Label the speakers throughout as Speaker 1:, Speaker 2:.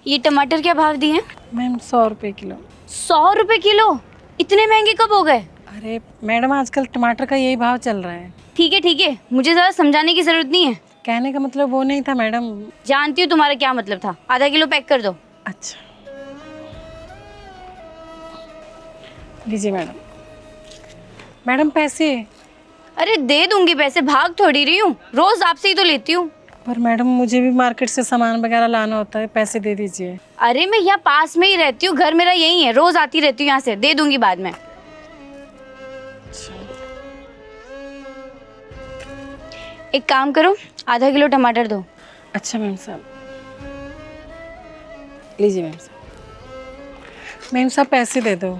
Speaker 1: ये टमाटर क्या भाव दिए हैं?
Speaker 2: मैम 100 रुपये किलो।
Speaker 1: 100 रुपए किलो? इतने महंगे कब हो गए?
Speaker 2: अरे मैडम आजकल टमाटर का यही भाव चल रहा है।
Speaker 1: ठीक है, मुझे ज़्यादा समझाने की ज़रूरत नहीं है।
Speaker 2: कहने का मतलब वो नहीं था मैडम।
Speaker 1: जानती हूँ तुम्हारा क्या मतलब था। आधा किलो पैक कर दो।
Speaker 2: अच्छा लीजिए मैडम। मैडम पैसे।
Speaker 1: अरे दे दूंगी पैसे, भाग थोड़ी रही हूँ, रोज आपसे ही तो लेती हूँ।
Speaker 2: पर मैडम मुझे भी मार्केट से सामान वगैरह लाना होता है, पैसे दे दीजिए।
Speaker 1: अरे मैं यहाँ पास में ही रहती हूँ, घर मेरा यही है, रोज आती रहती हूँ यहाँ से, दे दूंगी बाद में। एक काम करो, आधा किलो टमाटर दो।
Speaker 2: अच्छा मैम साहब, लीजिए मैम साहब। मैम साहब पैसे दे दो।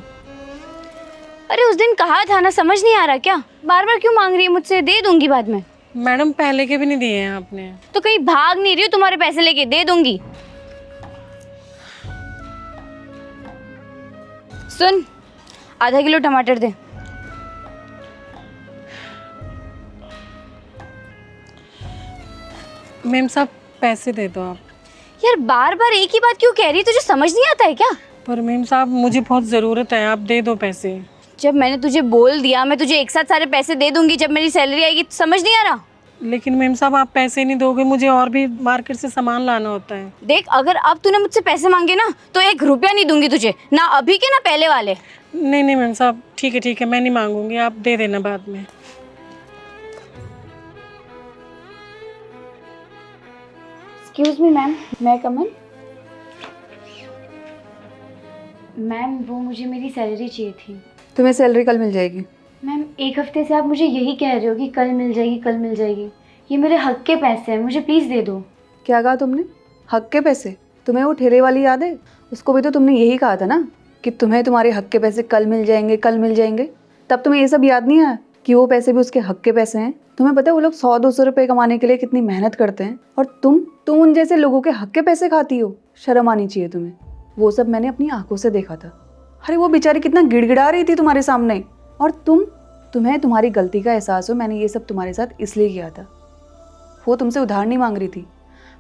Speaker 1: अरे उस दिन कहा था ना, समझ नहीं आ रहा क्या? बार बार क्यों मांग रही है मुझसे? दे दूंगी बाद में।
Speaker 2: मैडम पहले के भी नहीं दिए हैं आपने।
Speaker 1: तो कहीं भाग नहीं रही हूँ तुम्हारे पैसे लेके, दे दूंगी। सुन, आधा किलो टमाटर दे।
Speaker 2: मैम साहब पैसे दे दो आप।
Speaker 1: यार बार बार एक ही बात क्यों कह रही है? तुझे समझ नहीं आता है क्या?
Speaker 2: पर मैम साहब मुझे बहुत ज़रूरत है, आप दे दो पैसे।
Speaker 1: जब मैंने तुझे बोल दिया मैं तुझे एक साथ सारे पैसे दे दूंगी जब मेरी सैलरी आएगी, समझ नहीं आ रहा?
Speaker 2: लेकिन मैम साहब आप पैसे नहीं दोगे, मुझे और भी मार्केट से सामान लाना होता है।
Speaker 1: देख, अगर अब तूने मुझसे पैसे मांगे ना तो 1 रुपया नहीं दूंगी तुझे, ना अभी के ना पहले वाले।
Speaker 2: नहीं मैम साहब ठीक है, मैं नहीं मांगूंगी, आप दे देना बाद में।
Speaker 1: एक्सक्यूज मी मैम, मैं कम इन? मैम वो मुझे मेरी सैलरी चाहिए थी।
Speaker 3: तुम्हें सैलरी कल मिल जाएगी।
Speaker 1: मैम 1 हफ्ते से आप मुझे यही कह रहे हो कि कल मिल जाएगी, कल मिल जाएगी। ये मेरे हक के पैसे हैं, मुझे प्लीज़ दे दो।
Speaker 3: क्या कहा तुमने? हक के पैसे? तुम्हें वो ठेले वाली याद है? उसको भी तो तुमने यही कहा था ना कि तुम्हें तुम्हारे हक के पैसे कल मिल जाएंगे, कल मिल जाएंगे। तब तुम्हें ये सब याद नहीं आया कि वो पैसे भी उसके हक के पैसे हैं? तुम्हें पता है वो लोग 100-200 रुपये कमाने के लिए कितनी मेहनत करते हैं, और तुम उन जैसे लोगों के हक के पैसे खाती हो? शर्म आनी चाहिए तुम्हें। वो सब मैंने अपनी आंखों से देखा था। अरे वो बेचारी कितना गिड़गिड़ा रही थी तुम्हारे सामने, और तुम्हें तुम्हारी गलती का एहसास हो। मैंने ये सब तुम्हारे साथ इसलिए किया था। वो तुमसे उधार नहीं मांग रही थी,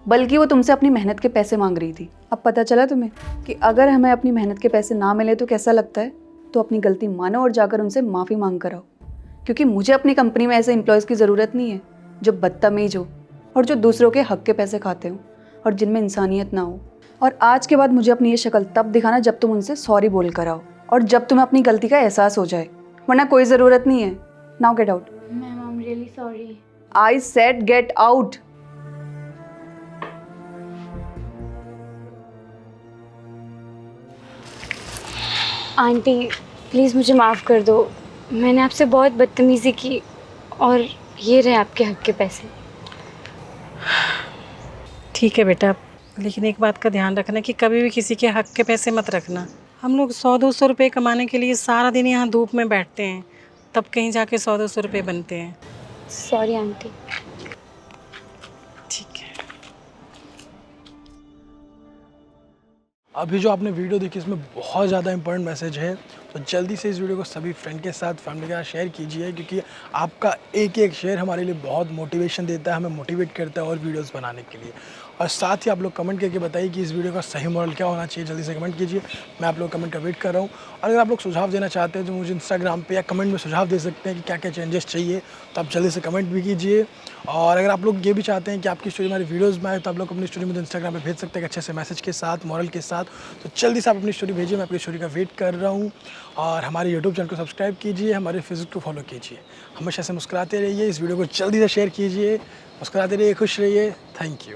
Speaker 3: बल्कि वो तुमसे अपनी मेहनत के पैसे मांग रही थी। अब पता चला तुम्हें कि अगर हमें अपनी मेहनत के पैसे ना मिले तो कैसा लगता है। तो अपनी गलती मानो और जाकर उनसे माफ़ी मांग कर आओ, क्योंकि मुझे अपनी कंपनी में ऐसे एम्प्लॉयज़ की ज़रूरत नहीं है जो बदतमीज़ हो और जो दूसरों के हक के पैसे खाते हो और जिनमें इंसानियत ना हो। और आज के बाद मुझे अपनी ये शक्ल तब दिखाना जब तुम उनसे सॉरी बोल कर आओ और जब तुम्हें अपनी गलती का एहसास हो जाए, वरना कोई ज़रूरत नहीं है। Now get out.
Speaker 1: Ma'am I am really sorry.
Speaker 3: I said get out.
Speaker 1: Aunty please मुझे माफ़ कर दो, मैंने आपसे बहुत बदतमीज़ी की और ये रहे आपके हक के पैसे।
Speaker 2: ठीक है बेटा, लेकिन एक बात का ध्यान रखना कि कभी भी किसी के हक के पैसे मत रखना। हम लोग 100-200 रुपये कमाने के लिए सारा दिन यहाँ धूप में बैठते हैं, तब कहीं जाके 100-200 रुपये बनते हैं।
Speaker 1: Sorry aunty.
Speaker 2: ठीक है।
Speaker 4: अभी जो आपने वीडियो देखी इसमें बहुत ज़्यादा इंपॉर्टेंट मैसेज है, तो जल्दी से इस वीडियो को सभी फ्रेंड के साथ, फैमिली के साथ शेयर कीजिए, क्योंकि आपका एक एक शेयर हमारे लिए बहुत मोटिवेशन देता है, हमें मोटिवेट करता है और वीडियोस बनाने के लिए। और साथ ही आप लोग कमेंट करके बताइए कि इस वीडियो का सही मॉडल क्या होना चाहिए। जल्दी से कमेंट कीजिए, मैं आप लोग कमेंट का वेट कर रहा हूँ। और अगर आप लोग सुझाव देना चाहते हैं तो मुझे इंस्टाग्राम पे या कमेंट में सुझाव दे सकते हैं कि क्या क्या चेंजेस चाहिए, तो आप जल्दी से कमेंट भी कीजिए। और अगर आप लोग ये भी चाहते हैं कि आपकी स्टोरी हमारी वीडियोज़ में आए, तो आप लोग अपनी स्टोरी मुझे इंस्टाग्राम पर भेज सकते हैं अच्छे से मैसेज के साथ, मॉरल के साथ। तो जल्दी से आप अपनी स्टोरी भेजिए, मैं आपकी स्टोरी का वेट कर रहा हूँ। और हमारे यूट्यूब चैनल को सब्सक्राइब कीजिए, हमारे फेसबुक को फॉलो कीजिए। हमेशा से मुस्कुराते रहिए, इस वीडियो को जल्दी से शेयर कीजिए, मुस्कुराते रहिए, खुश रहिए। Thank you.